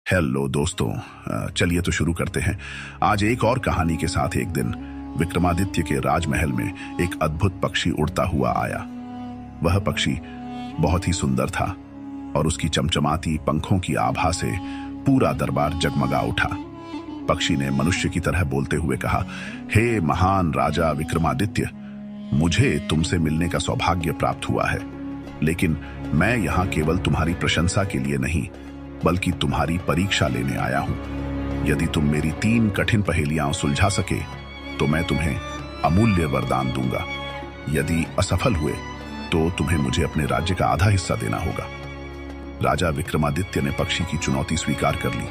Hello दोस्तों, चलिए तो शुरू करते हैं। आज एक और कहानी के साथ। एक दिन विक्रमादित्य के राजमहल में एक अद्भुत पक्षी उड़ता हुआ आया। वह पक्षी बहुत ही सुंदर था और उसकी चमचमाती पंखों की आभा से पूरा दरबार जगमगा उठा। पक्षी ने मनुष्य की तरह बोलते हुए कहा, हे महान राजा विक्रमादित्य, मुझे तुमसे मिलने का सौभाग्य प्राप्त हुआ है, लेकिन मैं यहाँ केवल तुम्हारी प्रशंसा के लिए नहीं बल्कि तुम्हारी परीक्षा लेने आया हूं। यदि तुम मेरी 3 कठिन पहेलियां सुलझा सके तो मैं तुम्हें अमूल्य वरदान दूंगा। यदि असफल हुए तो तुम्हें मुझे अपने राज्य का आधा हिस्सा देना होगा। राजा विक्रमादित्य ने पक्षी की चुनौती स्वीकार कर ली।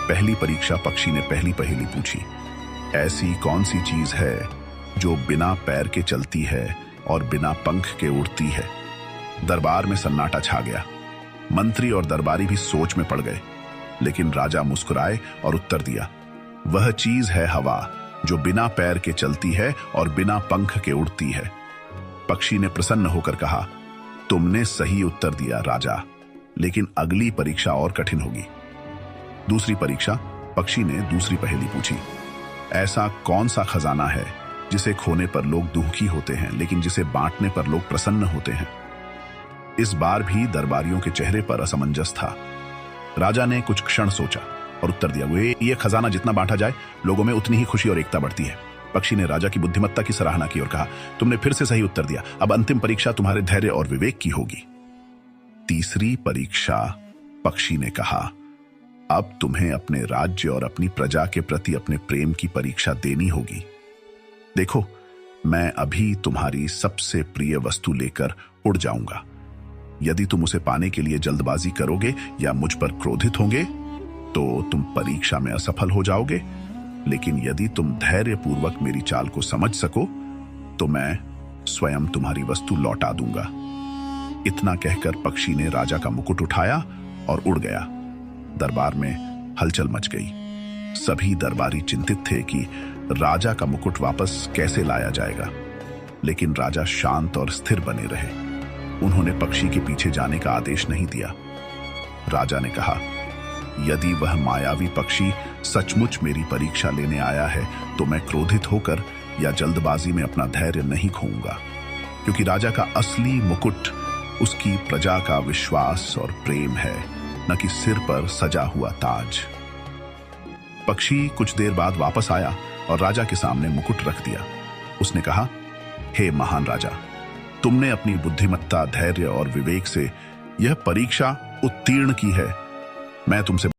पहली परीक्षा पक्षी ने पहली पहेली पूछी, ऐसी कौन सी चीज है जो बिना पैर के चलती है और बिना पंख के उड़ती है। दरबार में सन्नाटा छा गया। मंत्री और दरबारी भी सोच में पड़ गए, लेकिन राजा मुस्कुराए और उत्तर दिया, वह चीज है हवा, जो बिना पैर के चलती है और बिना पंख के उड़ती है। पक्षी ने प्रसन्न होकर कहा, तुमने सही उत्तर दिया राजा, लेकिन अगली परीक्षा और कठिन होगी। दूसरी परीक्षा पक्षी ने दूसरी पहेली पूछी, ऐसा कौन सा खजाना है जिसे खोने पर लोग दुखी होते हैं लेकिन जिसे बांटने पर लोग प्रसन्न होते हैं। इस बार भी दरबारियों के चेहरे पर असमंजस था। राजा ने कुछ क्षण सोचा और उत्तर दिया, ये खजाना जितना बांटा जाए लोगों में उतनी ही खुशी और एकता बढ़ती है। पक्षी ने राजा की बुद्धिमत्ता की सराहना की और कहा, तुमने फिर से सही उत्तर दिया। अब अंतिम परीक्षा तुम्हारे धैर्य और विवेक की होगी। तीसरी परीक्षा पक्षी ने कहा, अब तुम्हें अपने राज्य और अपनी प्रजा के प्रति अपने प्रेम की परीक्षा देनी होगी। देखो, मैं अभी तुम्हारी सबसे प्रिय वस्तु लेकर उड़ जाऊंगा। यदि तुम उसे पाने के लिए जल्दबाजी करोगे या मुझ पर क्रोधित होंगे तो तुम परीक्षा में असफल हो जाओगे, लेकिन यदि तुम धैर्यपूर्वक मेरी चाल को समझ सको तो मैं स्वयं तुम्हारी वस्तु लौटा दूंगा। इतना कहकर पक्षी ने राजा का मुकुट उठाया और उड़ गया। दरबार में हलचल मच गई। सभी दरबारी चिंतित थे कि राजा का मुकुट वापस कैसे लाया जाएगा, लेकिन राजा शांत और स्थिर बने रहे। उन्होंने पक्षी के पीछे जाने का आदेश नहीं दिया। राजा ने कहा, यदि वह मायावी पक्षी सचमुच मेरी परीक्षा लेने आया है तो मैं क्रोधित होकर या जल्दबाजी में अपना धैर्य नहीं खोऊंगा, क्योंकि राजा का असली मुकुट उसकी प्रजा का विश्वास और प्रेम है, न कि सिर पर सजा हुआ ताज। पक्षी कुछ देर बाद वापस आया और राजा के सामने मुकुट रख दिया। उसने कहा, हे महान राजा, तुमने अपनी बुद्धिमत्ता, धैर्य और विवेक से यह परीक्षा उत्तीर्ण की है। मैं तुमसे